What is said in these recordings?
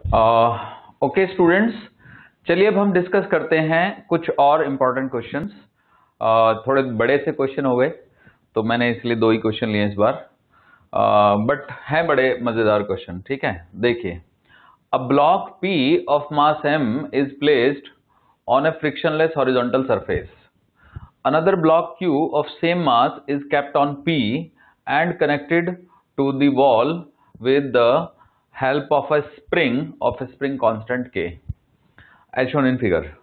Okay students, चलिए अब हम डिस्कस करते हैं कुछ और इम्पोर्टेंट क्वेश्चंस। थोड़े बड़े से क्वेश्चन हो गए तो मैंने इसलिए 2 ही क्वेश्चन लिए इस बार, बट हैं बड़े मजेदार क्वेश्चन। ठीक है, देखिए, a block P of mass m is placed on A frictionless horizontal surface. Another block Q of same mass is kept on P and connected to the wall with the help of a spring constant K, as shown in figure.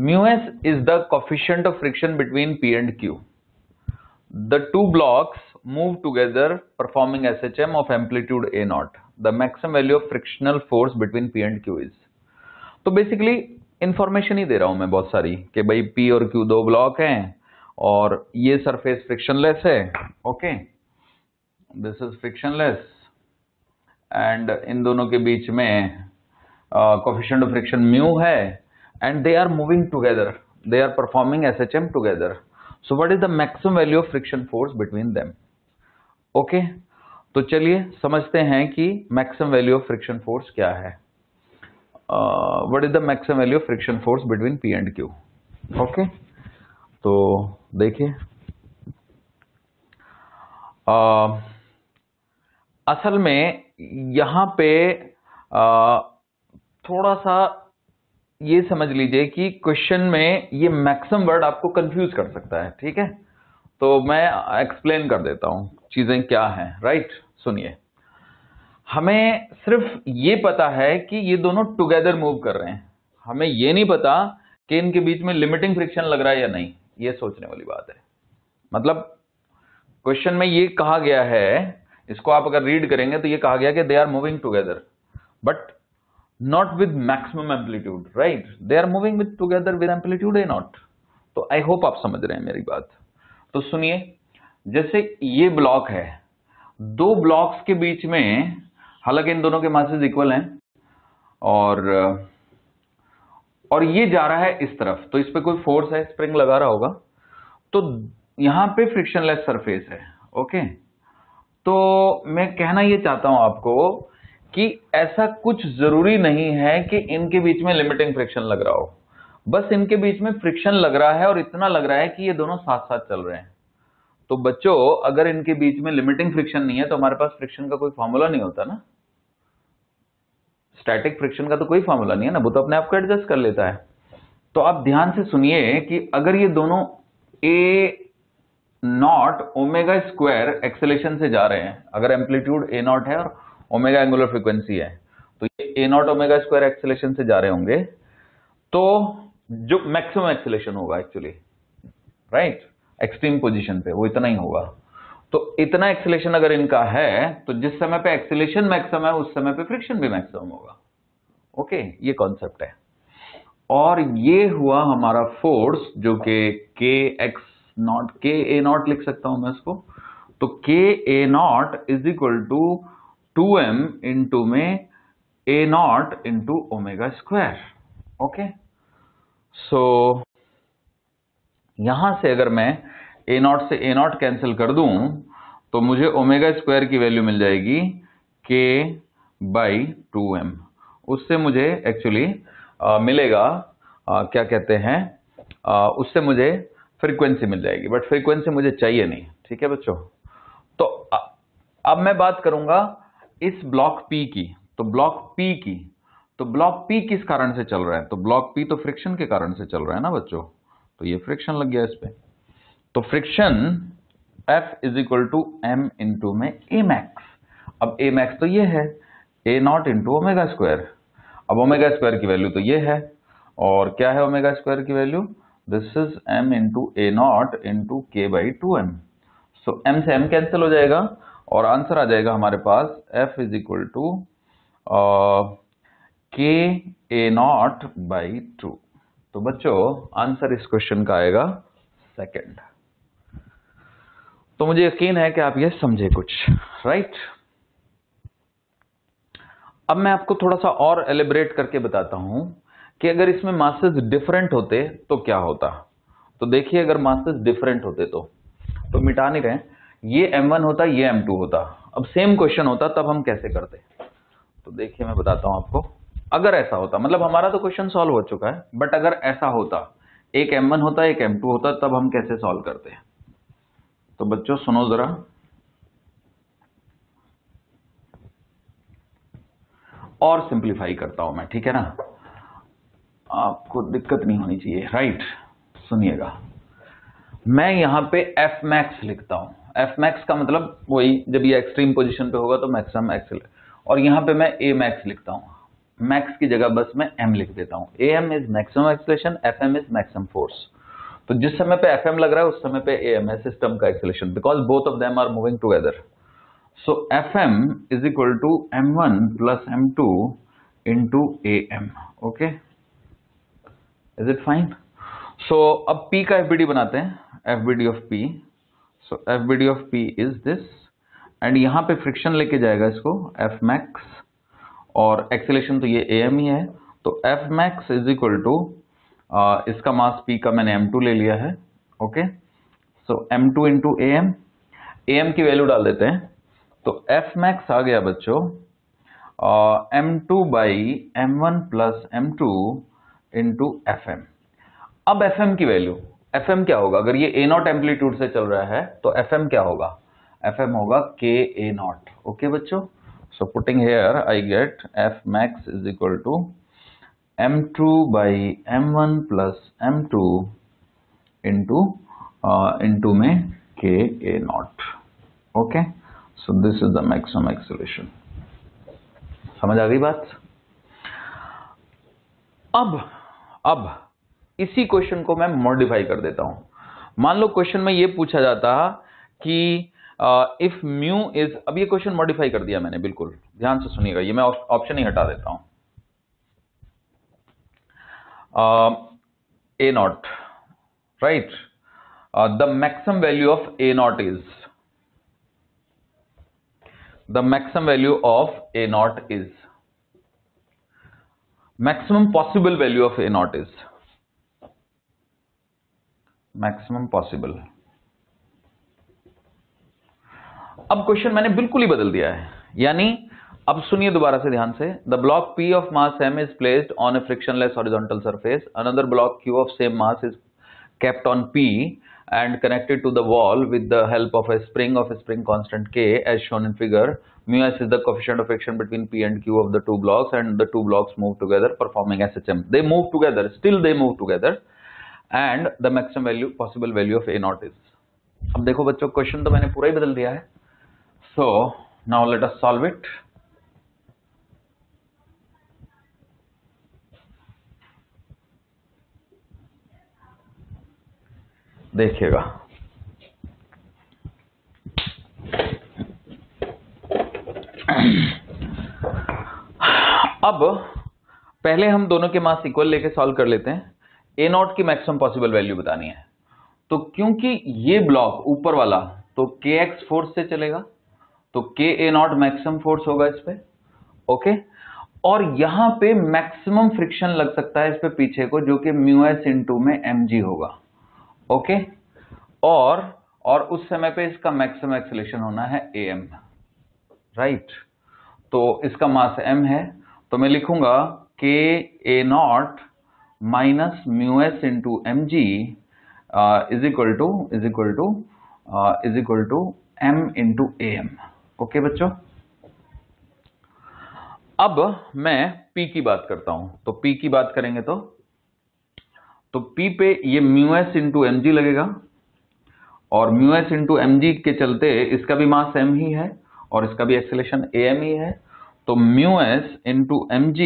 Mu s is the coefficient of friction between P and Q. The two blocks move together performing SHM of amplitude A naught. The maximum value of frictional force between P and Q is. तो basically information ही दे रहा हूं मैं बहुत सारी कि भाई P और Q 2 block हैं और ये सरफेस फ्रिक्शनलेस है। Okay, this is frictionless and इन दोनों के बीच में कोएफिशिएंट ऑफ फ्रिक्शन म्यू है and they are moving together, they are performing SHM together. So what is the maximum value of friction force between them. Okay, तो चलिए समझते हैं कि maximum value of friction force क्या है। What is the maximum value of friction force between P and Q? Okay, तो देखिए, असल में यहां पे थोड़ा सा ये समझ लीजिए कि क्वेश्चन में ये मैक्सिमम वर्ड आपको कंफ्यूज कर सकता है। ठीक है, तो मैं एक्सप्लेन कर देता हूं चीजें क्या हैं। राइट, सुनिए, हमें सिर्फ ये पता है कि ये दोनों टुगेदर मूव कर रहे हैं, हमें ये नहीं पता कि इनके बीच में लिमिटिंग फ्रिक्शन लग रहा है या नहीं। ये सोचने वाली बात है। मतलब क्वेश्चन में ये कहा गया है, इसको आप अगर रीड करेंगे तो ये कहा गया कि they are moving together but not with maximum amplitude. Right, they are moving with together with amplitude A naught. तो आई होप आप समझ रहे हैं मेरी बात। तो सुनिए, जैसे ये ब्लॉक है, 2 ब्लॉक्स के बीच में, हालांकि इन दोनों के मासेस इक्वल हैं और ये जा रहा है इस तरफ, तो इस पे कोई फोर्स है, स्प्रिंग लगा रहा होगा, तो यहां पे फ्रिक्शनलेस सरफेस है। ओके, तो मैं कहना ये चाहता हूं आपको कि ऐसा कुछ जरूरी नहीं है कि इनके बीच में लिमिटिंग फ्रिक्शन लग रहा हो, बस इनके बीच में फ्रिक्शन लग रहा है और इतना लग रहा है कि ये दोनों साथ साथ चल रहे हैं। तो बच्चों, अगर इनके बीच में लिमिटिंग फ्रिक्शन नहीं है तो हमारे पास फ्रिक्शन का कोई फॉर्मूला नहीं होता ना। स्टैटिक फ्रिक्शन का तो कोई फॉर्मूला नहीं है ना, वो तो अपने आप को एडजस्ट कर लेता है। तो आप ध्यान से सुनिए कि अगर ये दोनों ए नॉट ओमेगा स्क्वायर एक्सेलेरेशन से जा रहे हैं, अगर एम्पलीट्यूड ए नॉट है और ओमेगा एंगुलर फ्रीक्वेंसी है, तो ये ए नॉट ओमेगा स्क्वायर एक्सेलेरेशन से जा रहे होंगे, तो जो मैक्सिमम एक्सेलेरेशन होगा एक्चुअली, राइट, एक्सट्रीम पोजीशन पे वो इतना ही होगा। तो इतना एक्सेलेरेशन अगर इनका है तो जिस समय पे एक्सेलेरेशन मैक्सिमम है उस समय पे फ्रिक्शन भी मैक्सिमम होगा। ओके, ये कॉन्सेप्ट है। और ये हुआ हमारा फोर्स जो कि के एक्स नॉट, के ए नॉट लिख सकता हूं मैं इसको, तो k A naught is equal to 2m into में A naught into omega square. Okay, so यहां से अगर मैं ए नॉट से ए नॉट कैंसिल कर दूं तो मुझे ओमेगा स्क्वायर की वैल्यू मिल जाएगी के बाई 2m। उससे मुझे एक्चुअली मिलेगा क्या कहते हैं, उससे मुझे फ्रीक्वेंसी मिल जाएगी, बट फ्रीक्वेंसी मुझे चाहिए नहीं। ठीक है बच्चों, तो अब मैं बात करूंगा इस ब्लॉक P की। तो ब्लॉक P किस कारण से चल रहा है? तो ब्लॉक P तो फ्रिक्शन के कारण से चल रहा है ना बच्चों, तो ये फ्रिक्शन लग गया इस पे। तो friction F is equal to m into में ए मैक्स। अब ए मैक्स तो ये है A naught into omega square. अब ओमेगा स्क्वायर की वैल्यू तो ये है, और क्या है ओमेगा स्क्वायर की value? This is m into A naught into K by 2m। So m से m कैंसिल हो जाएगा और आंसर आ जाएगा हमारे पास F is equal to K A naught by 2। तो बच्चों, आंसर इस क्वेश्चन का आएगा सेकंड। तो मुझे यकीन है कि आप ये समझे कुछ, राइट। अब मैं आपको थोड़ा सा और एलिब्रेट करके बताता हूं कि अगर इसमें मासेस डिफरेंट होते तो क्या होता। तो देखिए, अगर मासेस डिफरेंट होते तो मिटा नहीं रहे, ये m1 होता, ये m2 होता। अब सेम क्वेश्चन होता तब हम कैसे करते। तो देखिए मैं बताता हूं आपको, अगर ऐसा होता, मतलब हमारा तो क्वेश्चन सॉल्व हो चुका है, बट अगर ऐसा होता, एक M1 होता एक M2 होता, तब हम कैसे सॉल्व करते हैं। तो बच्चों सुनो जरा, और सिंप्लीफाई करता हूं मैं, ठीक है ना, आपको दिक्कत नहीं होनी चाहिए, राइट। सुनिएगा, मैं यहां पे एफ मैक्स लिखता हूं। एफ मैक्स का मतलब वही, जब ये एक्सट्रीम पोजीशन पे होगा तो मैक्सिमम एक्सेल, और यहां पे मैं ए मैक्स लिखता हूं। मैक्स की जगह बस मैं एम लिख देता हूं। A M is maximum acceleration, F M is maximum force. तो जिस समय पे एफ एम लग रहा है उस समय पे ए एम है, सिस्टम का acceleration, because both of them are moving together. So Fm is equal to m1 plus m2 into am. Okay, is it fine? So अब P का FBD बनाते हैं, FBD of P. So FBD of P is this, and यहाँ पे friction लेके जाएगा इसको F max, और एक्सेलेरेशन तो ये am ही है, तो F max is equal to इसका मास P का मैंने m2 ले लिया है। Okay, so m2 into am की वैल्यू डाल देते हैं, तो F max आ गया बच्चों m2 by m1 plus m2 into FM। अब FM की वैल्यू, FM क्या होगा, अगर ये A0 एम्पलीट्यूड से चल रहा है तो FM क्या होगा, FM होगा KA0। ओके बच्चों, so putting here I get F max is equal to m2 by m1 plus m2 into में KA0। ओके, so this is the maximum acceleration। समझ आ गई बात। अब इसी क्वेश्चन को मैं मॉडिफाई कर देता हूं। मान लो क्वेश्चन में ये पूछा जाता कि इफ म्यू इज, अब ये क्वेश्चन मॉडिफाई कर दिया मैंने, बिल्कुल ध्यान से सुनिएगा, ये मैं ऑप्शन ही हटा देता हूं। A0, right, the maximum value of A0 is, the maximum value of A0 is, maximum possible value of A0 is, maximum possible। अब क्वेश्चन मैंने बिल्कुल ही बदल दिया है, यानी अब सुनिए दोबारा से ध्यान से, the block P of mass m is placed on a frictionless horizontal surface, another block Q of same mass is kept on P and connected to the wall with the help of a spring constant K as shown in figure. Mu s is the coefficient of friction between P and Q of the two blocks, and the two blocks move together performing SHM. They move together, still they move together, and the maximum value, possible value of A0 is। अब देखो बच्चों, question तो मैंने पूरा ही बदल दिया है। So now let us solve it। देखिएगा, अब पहले हम दोनों के मास इक्वल लेके सॉल्व कर लेते हैं। A0 की मैक्सिमम पॉसिबल वैल्यू बतानी है, तो क्योंकि ये ब्लॉक ऊपर वाला तो kx फोर्स से चलेगा, तो KA0 मैक्सिमम फोर्स होगा इस पे। ओके, और यहां पे मैक्सिमम फ्रिक्शन लग सकता है इस पे पीछे को, जो कि μs इंटू में mg होगा। ओके, और उस समय पे इसका मैक्सिमम एक्सेलेरेशन होना है am, राइट। तो इसका मास m है, तो मैं लिखूंगा KA0 minus μs into mg is equal to m into am। Okay बच्चों, अब मैं P की बात करता हूं, तो P की बात करेंगे तो P पे ये μs इंटू mg लगेगा, और μs इंटू mg के चलते इसका भी मास m ही है और इसका भी एक्सेलेरेशन am ही है, तो μs into mg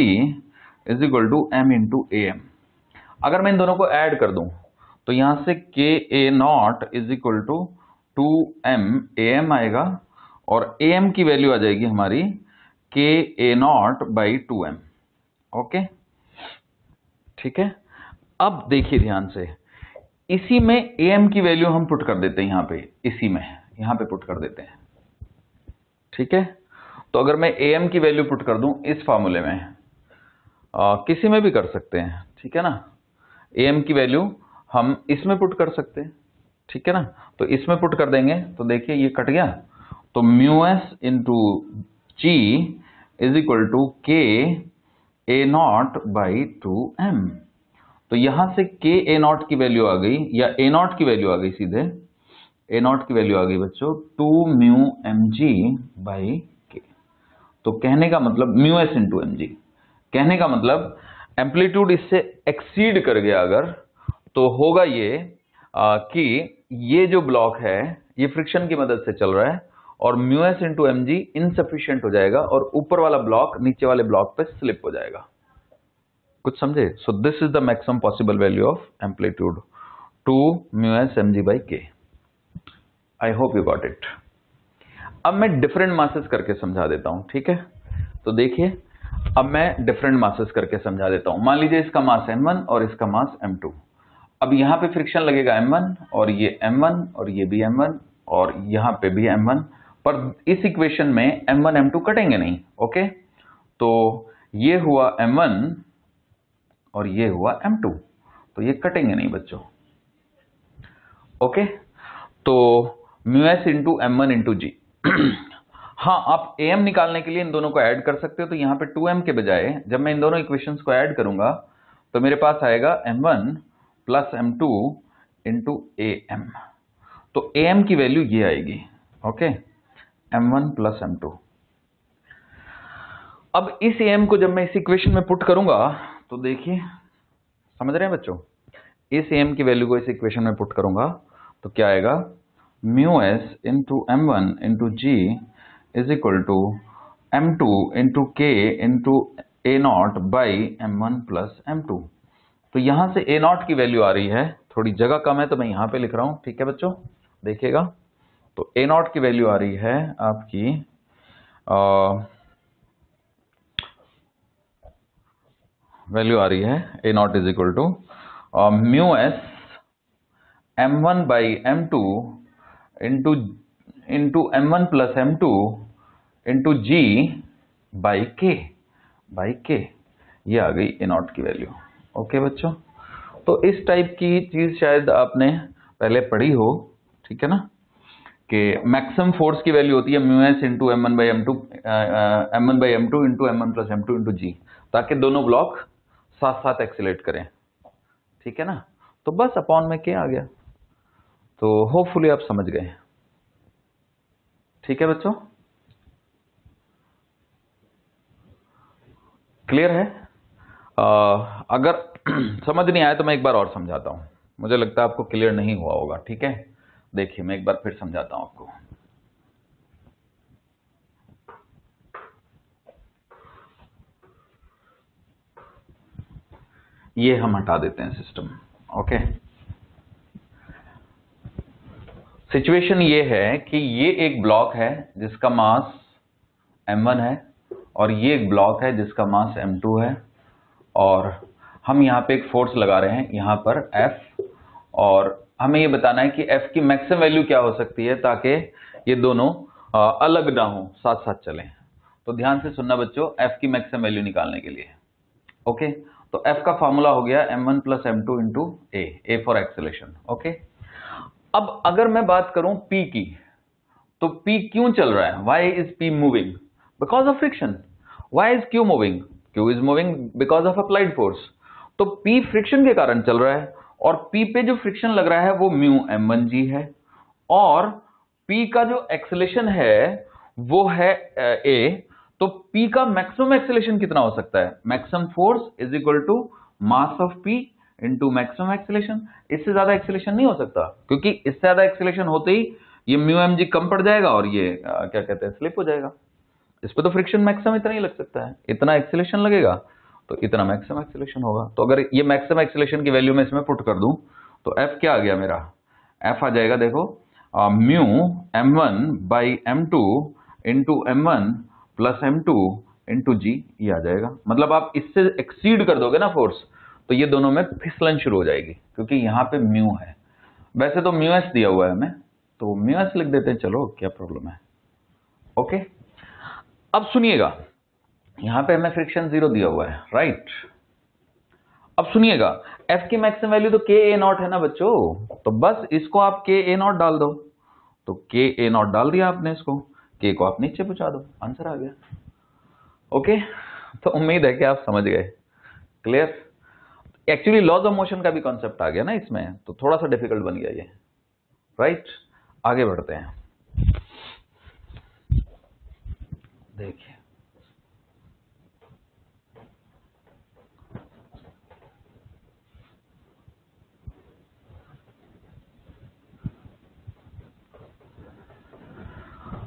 is equal to m into am। अगर मैं इन दोनों को ऐड कर दूं तो यहां से KA0 is equal to 2m am आएगा, और am की वैल्यू आ जाएगी हमारी KA0 बाई 2m। ओके, ठीक है। अब देखिए ध्यान से, इसी में am की वैल्यू हम पुट कर देते हैं, यहां पे इसी में यहां पे पुट कर देते हैं, ठीक है। तो अगर मैं am की वैल्यू पुट कर दूं इस फार्मूले में, किसी में भी कर सकते हैं, ठीक है ना, am की वैल्यू हम इसमें पुट कर सकते हैं, ठीक है ना। तो इसमें पुट कर देंगे तो देखिए ये कट गया, तो μs into g is equal to K A naught by 2m। तो यहां से के ए नॉट की वैल्यू आ गई, या ए नॉट की वैल्यू आ गई, सीधे ए नॉट की वैल्यू आ गई बच्चों 2 म्यू एम जी बाई के। तो कहने का मतलब mu S into M G, कहने का मतलब एम्पलीट्यूड इससे एक्सीड कर गया अगर, तो होगा ये कि ये जो ब्लॉक है ये फ्रिक्शन की मदद से चल रहा है और mu S into M G insufficient हो जाएगा और ऊपर वाला ब्लॉक नीचे वाले ब्लॉक पे स्लिप हो जाएगा। कुछ समझे? So this is the maximum possible value of amplitude 2 mu s m g by k. I hope you got it. अब मैं डिफरेंट मासेस करके समझा देता हूं, ठीक है? तो देखिए, अब मैं डिफरेंट मासेस करके समझा देता हूं। मान लीजिए इसका मास m1 और इसका मास m2। अब यहां पे फ्रिक्शन लगेगा m1 और ये m1 और ये भी m1 और यहां पे भी m1, पर इस इक्वेशन में m1 m2 कटेंगे नहीं। ओके, तो ये हुआ m1 और ये हुआ m2, तो ये कटेंगे नहीं बच्चों। ओके, तो mu S into m1 into g. हाँ, आप am निकालने के लिए इन दोनों को ऐड कर सकते हो, तो यहां पे 2m के बजाय जब मैं इन दोनों इक्वेशंस को ऐड करूंगा तो मेरे पास आएगा m1 plus m2 into am। तो am की वैल्यू ये आएगी। Okay, m1 plus m2। अब इस am को जब मैं इस इक्वेशन में पुट करूंगा तो देखिए, समझ रहे हैं बच्चों, इस am की वैल्यू को इस इक्वेशन में पुट करूंगा तो क्या आएगा, mu S into m1 into g is equal to m2 into k into A naught by m1 plus m2। तो यहां से ए नॉट की वैल्यू आ रही है, थोड़ी जगह कम है तो मैं यहां पे लिख रहा हूं, ठीक है बच्चों? देखिएगा, तो ए नॉट की वैल्यू आ रही है आपकी वैल्यू आ रही है A naught is equal to mu s m1 by m2 into m1 plus m2 into g by k. ये आ गई ए नॉट की वैल्यू। ओके बच्चों, तो इस टाइप की चीज शायद आपने पहले पढ़ी हो, ठीक है ना, कि मैक्सिमम फोर्स की वैल्यू होती है mu S into m1 by m2 into m1 plus m2 into g, ताकि दोनों ब्लॉक साथ साथ एक्सीलरेट करें, ठीक है ना? तो बस अपॉन में के आ गया। तो होपफुली आप समझ गए, ठीक है बच्चों? क्लियर है? अगर समझ नहीं आया तो मैं एक बार और समझाता हूं, मुझे लगता है आपको क्लियर नहीं हुआ होगा, ठीक है? देखिए, मैं एक बार फिर समझाता हूं आपको। ये हम हटा देते हैं सिस्टम। ओके, सिचुएशन ये है कि ये एक ब्लॉक है जिसका मास m1 है और ये एक ब्लॉक है जिसका मास m2 है, और हम यहाँ पे एक फोर्स लगा रहे हैं यहाँ पर F, और हमें ये बताना है कि F की मैक्सिमम वैल्यू क्या हो सकती है ताकि ये दोनों अलग ना हो, साथ साथ चलें। तो ध्यान से सुनना बच्चों, F की मैक्सिमम वैल्यू निकालने के लिए। ओके, तो F का फॉर्मूला हो गया m1 plus m2 into A for acceleration. Okay, अब अगर मैं बात करूं P की, तो P क्यों चल रहा है? Why is P moving? Because of friction. Why is Q moving? Q is moving because of applied force. तो P फ्रिक्शन के कारण चल रहा है, और P पे जो फ्रिक्शन लग रहा है वो म्यू m1g है, और P का जो एक्सेलेरेशन है वो है A। तो P का मैक्सिमम एक्सेलेरेशन कितना हो सकता है? Maximum force is equal to mass of P into maximum acceleration. इससे ज्यादा एक्सेलेरेशन नहीं हो सकता, क्योंकि इससे ज्यादा एक्सेलेरेशन होते ही ये म्यू mg कम पड़ जाएगा और ये क्या कहते हैं, स्लिप हो जाएगा। इस पे तो फ्रिक्शन मैक्सिमम इतना ही लग सकता है, इतना एक्सेलेरेशन लगेगा तो इतना मैक्सिमम एक्सेलेरेशन होगा। तो अगर ये मैक्सिमम एक्सेलेरेशन की वैल्यू मैं इसमें पुट कर दूं तो F क्या आ गया मेरा? F आ जाएगा, देखो, mu m1 by m2 into m1 plus m2 into g, ये आ जाएगा। मतलब आप इससे एक्सीड कर दोगे ना फोर्स, तो ये दोनों में फिसलन शुरू हो जाएगी, क्योंकि यहाँ पे म्यू है। वैसे तो म्यू एस दिया हुआ है हमें, तो म्यू एस लिख देते हैं, चलो क्या प्रॉब्लम है। ओके, अब सुनिएगा, यहां पे हमें फ्रिक्शन 0 दिया हुआ है, राइट? अब सुनिएगा, F की मैक्सिमम वैल्यू तो के ए नॉट है ना बच्चों, तो बस इसको आप के ए नॉट डाल दो। तो के ए नॉट डाल दिया आपने, इसको के को आप नीचे पहुंचा दो, आंसर आ गया। ओके, तो उम्मीद है कि आप समझ गए। Clear? Actually laws of motion का भी कॉन्सेप्ट आ गया ना इसमें, तो थोड़ा सा डिफिकल्ट बन गया ये। राइट, आगे बढ़ते हैं। देखिए,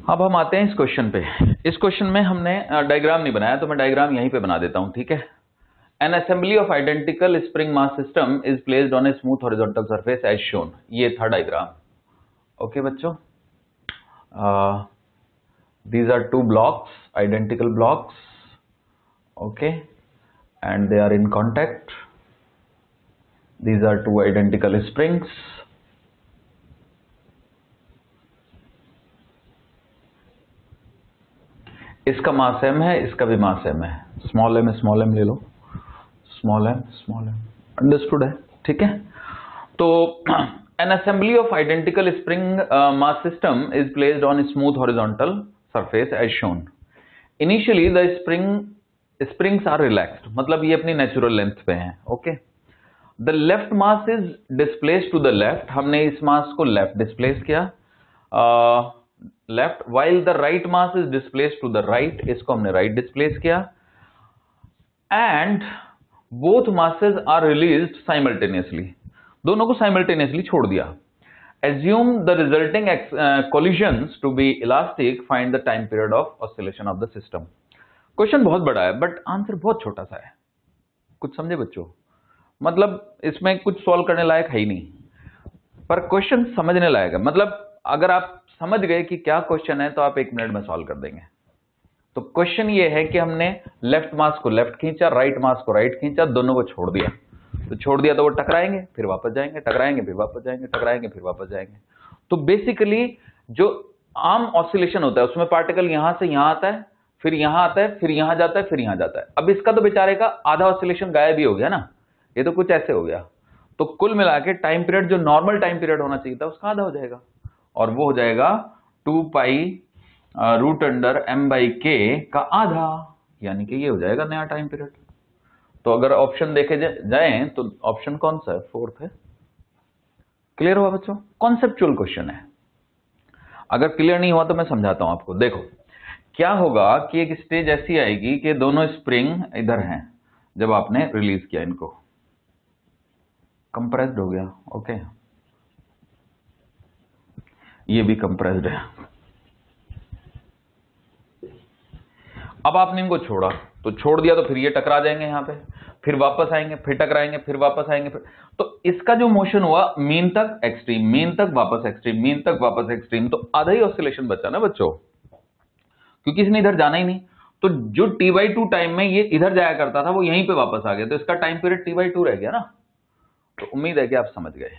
अब हम आते हैं इस क्वेश्चन पे। इस क्वेश्चन में हमने डायग्राम नहीं बनाया, तो मैं डायग्राम यहीं पे बना देता हूं, ठीक है। An assembly of identical spring mass system is placed on a smooth horizontal surface as shown. ये था डायग्राम। ओके बच्चों, these are two blocks, identical blocks, okay, and they are in contact. These are two identical springs. इसका मास m है, इसका भी मास m है। Small m ले लो, small m, understood है, ठीक है। तो an assembly of identical spring mass system is placed on a smooth horizontal surface as shown. Initially the springs are relaxed, मतलब ये अपनी नेचुरल लेंथ पे हैं। Okay, the left mass is displaced to the left, हमने इस mass को left displace किया, left, while the right mass is displaced to the right, इसको हमने राइट डिस्प्लेस किया, and both masses are released simultaneously, दोनों को साइमल्टेनियसली छोड़ दिया। Assume the resulting collisions to be elastic, find the time period of oscillation of the system। Question बहुत बड़ा है बट आंसर बहुत छोटा सा है। कुछ समझे बच्चों? मतलब इसमें कुछ सॉल्व करने लायक है ही नहीं, पर क्वेश्चन समझने लायक है। मतलब अगर आप समझ गए कि क्या क्वेश्चन है तो आप 1 मिनट में सॉल्व कर देंगे। तो क्वेश्चन ये है कि हमने लेफ्ट मास को लेफ्ट खींचा, राइट मास को राइट खींचा, दोनों को छोड़ दिया। तो छोड़ दिया तो वो टकराएंगे, फिर वापस जाएंगे, टकराएंगे, फिर वापस जाएंगे, टकराएंगे, फिर वापस जाएंगे। तो बेसिकली जो आम ऑसिलेशन होता है उसमें पार्टिकल यहां से यहां आता है, फिर यहां आता है, फिर यहां जाता है, फिर यहां जाता है। अब इसका तो बेचारे का आधा ऑसिलेशन गायब ही हो गया ना, ये तो कुछ ऐसे हो गया। तो कुल मिला के टाइम पीरियड जो नॉर्मल टाइम पीरियड होना चाहिए था उसका आधा हो जाएगा, और वो हो जाएगा 2 pi root under m by k का आधा, यानी कि ये हो जाएगा नया टाइम पीरियड। तो अगर ऑप्शन देखे जाएं तो ऑप्शन कौन सा है? 4th है। क्लियर हुआ बच्चों? कॉन्सेप्चुअल क्वेश्चन है। अगर क्लियर नहीं हुआ तो मैं समझाता हूं आपको। देखो क्या होगा कि एक स्टेज ऐसी आएगी कि दोनों स्प्रिंग इधर हैं, जब आपने रिलीज किया इनको, कंप्रेस्ड हो गया। ओके, ये भी कंप्रेस्ड है। अब आपने इनको छोड़ा, तो छोड़ दिया तो फिर ये टकरा जाएंगे यहां पे, फिर वापस आएंगे, फिर टकराएंगे, फिर वापस आएंगे, फिर तो इसका जो मोशन हुआ मीन तक एक्सट्रीम, मीन तक वापस एक्सट्रीम, मीन तक वापस एक्सट्रीम, तो आधा ही ऑसिलेशन बचा ना बच्चों, क्योंकि इसने इधर जाना ही नहीं। तो जो t/2 टाइम में ये इधर जाया करता था वो यहीं पे वापस आ गया, तो इसका टाइम पीरियड t/2 रह गया ना। तो उम्मीद है कि आप समझ गए।